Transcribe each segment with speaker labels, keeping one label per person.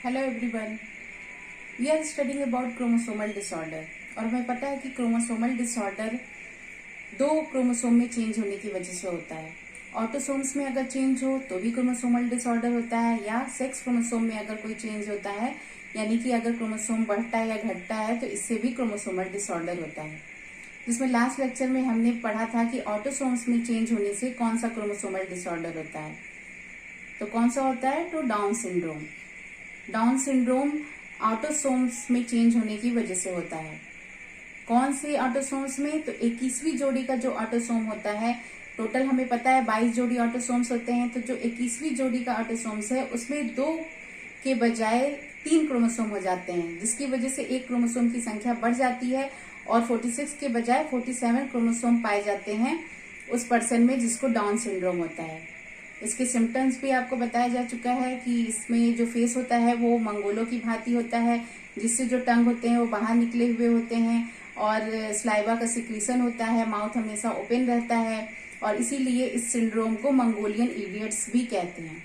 Speaker 1: Hello everyone, we are studying about chromosomal disorder. और हमें पता है कि क्रोमोसोमल डिसऑर्डर दो क्रोमोसोम में चेंज होने की वजह से होता है। ऑटोसोम्स में अगर चेंज हो तो भी क्रोमोसोमल डिसऑर्डर होता है, या सेक्स क्रोमोसोम में अगर कोई चेंज होता है, यानी कि अगर क्रोमोसोम बढ़ता है या घटता है तो इससे भी क्रोमोसोमल डिसऑर्डर होता है। जिसमें लास्ट लेक्चर में हमने पढ़ा था कि ऑटोसोम्स में चेंज होने से कौन सा क्रोमोसोमल डिसऑर्डर होता है। तो कौन सा होता है? तो down syndrome. Down syndrome autosomes में चेंज होने की वजह से होता है। कौन से ऑटोसोम्स में? तो 21वीं जोड़ी का जो ऑटोसोम होता है, टोटल हमें पता है 22 जोड़ी ऑटोसोम्स होते हैं, तो जो 21वीं जोड़ी का ऑटोसोम्स है उसमें 2 के बजाय 3 क्रोमोसोम हो जाते हैं, जिसकी वजह से एक क्रोमोसोम की संख्या बढ़ जाती है और 46 के बजाय 47 क्रोमोसोम पाए जाते हैं उस पर्सन में जिसको डाउन सिंड्रोम होता है। इसके सिम्टम्स भी आपको बताया जा चुका है कि इसमें जो फेस होता है वो मंगोलों की भांति होता है, जिससे जो टंग होते हैं वो बाहर निकले हुए होते हैं और स्लाइवा का सिक्रीशन होता है, माउथ हमेशा ओपन रहता है और इसीलिए इस सिंड्रोम को मंगोलियन इडियट्स भी कहते हैं।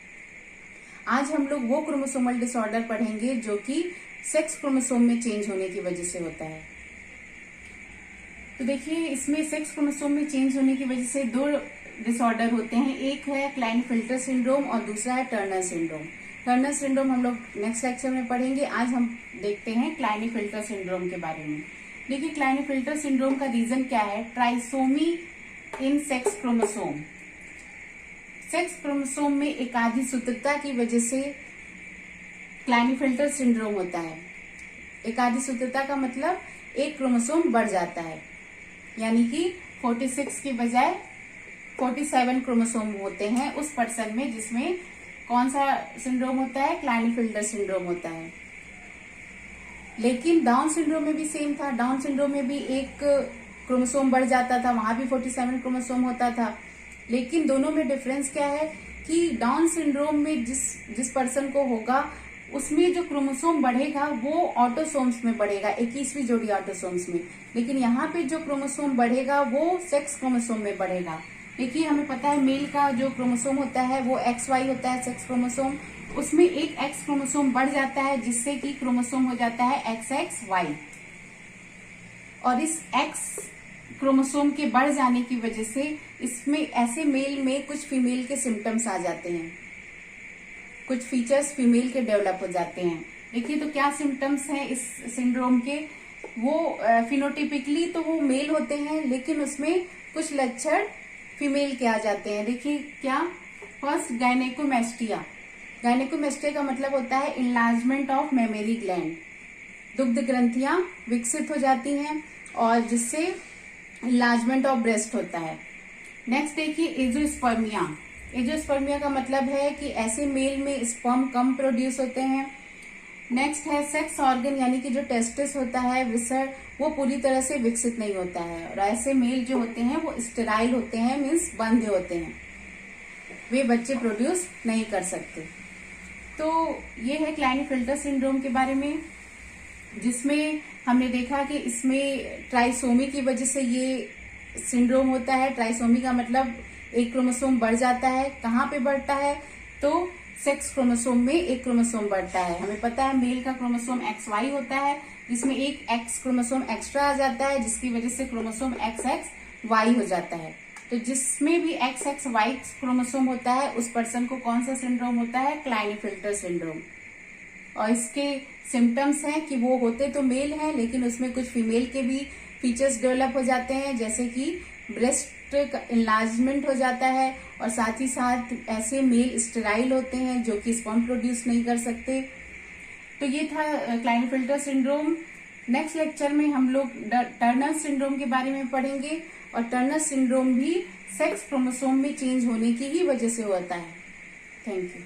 Speaker 1: आज हम लोग वो क्रोमोसोमल डिसऑर्डर पढ़ेंगे जो कि सेक्स क्रोमोसोम में चेंज होने की वजह से होता है। तो देखिए, इसमें सेक्स क्रोमोसोम में चेंज होने की वजह से 2 डिसऑर्डर होते हैं। एक है क्लाइनफिल्टर सिंड्रोम और दूसरा है टर्नर सिंड्रोम। टर्नर सिंड्रोम हम लोग नेक्स्ट लेक्चर में पढ़ेंगे। आज हम देखते हैं क्लाइनफिल्टर सिंड्रोम के बारे में। देखिए, क्लाइनफिल्टर सिंड्रोम का रीजन क्या है? ट्राइसोमी इन सेक्स क्रोमोसोम। सेक्स क्रोमोसोम में एकाधिक सूत्रता की वजह से क्लाइनफिल्टर सिंड्रोम होता है। एकाधिक सूत्रता का मतलब एक क्रोमोसोम बढ़ जाता है, यानी कि 46 के बजाय 47 क्रोमोसोम होते हैं उस पर्सन में जिसमें कौन सा सिंड्रोम होता है? क्लाइनफिल्टर सिंड्रोम होता है। लेकिन डाउन सिंड्रोम में भी सेम था। डाउन सिंड्रोम में भी एक क्रोमोसोम बढ़ जाता था, वहां भी 47 क्रोमोसोम होता था। लेकिन दोनों में डिफरेंस क्या है कि डाउन सिंड्रोम में जिस पर्सन को होगा उसमें जो क्रोमोसोम बढ़ेगा वो ऑटोसोम्स में बढ़ेगा, 21वीं जोड़ी ऑटोसोम्स में। लेकिन यहाँ पे जो क्रोमोसोम बढ़ेगा वो सेक्स क्रोमोसोम में बढ़ेगा। देखिए, हमें पता है मेल का जो क्रोमोसोम होता है वो XY होता है, सेक्स क्रोमोसोम। उसमें एक X क्रोमोसोम बढ़ जाता है जिससे कि क्रोमोसोम हो जाता है XXY। और इस X क्रोमोसोम के बढ़ जाने की वजह से इसमें ऐसे मेल में कुछ फीमेल के सिम्टम्स आ जाते हैं, कुछ फीचर्स फीमेल के डेवलप हो जाते हैं। देखिए, तो क्या सिम्टम्स हैं इस सिंड्रोम के? वो फिनोटिपिकली तो वो मेल होते हैं, लेकिन उसमें कुछ लक्षण फीमेल के आ जाते हैं। देखिए क्या? First, gynaecomastia. गायनेकोमेस्टिया का मतलब होता है इनलार्जमेंट ऑफ मेमोरी ग्लैंड। दुग्ध ग्रंथियां विकसित हो जाती हैं और जिससे इनलार्जमेंट ऑफ ब्रेस्ट होता है। नेक्स्ट देखिए, एजोस्पर्मिया। एजोस्पर्मिया का मतलब है कि ऐसे मेल में स्पर्म कम प्रोड्यूस होते हैं। नेक्स्ट है सेक्स ऑर्गन, यानी कि जो टेस्टिस होता है, विसर, वो पूरी तरह से विकसित नहीं होता है और ऐसे मेल जो होते हैं वो स्टेराइल होते हैं, मीन्स बंद होते हैं, वे बच्चे प्रोड्यूस नहीं कर सकते। तो ये है क्लाइनफिल्टर सिंड्रोम के बारे में, जिसमें हमने देखा कि इसमें ट्राइसोमी की वजह से ये सिंड्रोम होता है। ट्राइसोमी का मतलब एक क्रोमोसोम बढ़ जाता है। कहाँ पे बढ़ता है? तो सेक्स क्रोमोसोम में एक क्रोमोसोम बढ़ता है। हमें पता है मेल का क्रोमोसोम XY होता है, जिसमें एक X क्रोमोसोम एक्स्ट्रा आ जाता है, जिसकी वजह से क्रोमोसोम XXY हो जाता है। तो जिसमें भी XXY क्रोमोसोम होता है उस पर्सन को कौन सा सिंड्रोम होता है? क्लाइनफिल्टर सिंड्रोम। और इसके सिम्टम्स हैं कि वो होते तो मेल हैं, लेकिन उसमें कुछ फीमेल के भी फीचर्स डेवलप हो जाते हैं, जैसे कि ब्रेस्ट का इनलार्जमेंट हो जाता है और साथ ही साथ ऐसे मेल स्टेराइल होते हैं जो कि स्पर्म प्रोड्यूस नहीं कर सकते। तो ये था क्लाइनफिल्टर सिंड्रोम। नेक्स्ट लेक्चर में हम लोग टर्नर सिंड्रोम के बारे में पढ़ेंगे और टर्नर सिंड्रोम भी सेक्स क्रोमोसोम में चेंज होने की ही वजह से होता है। Thank you.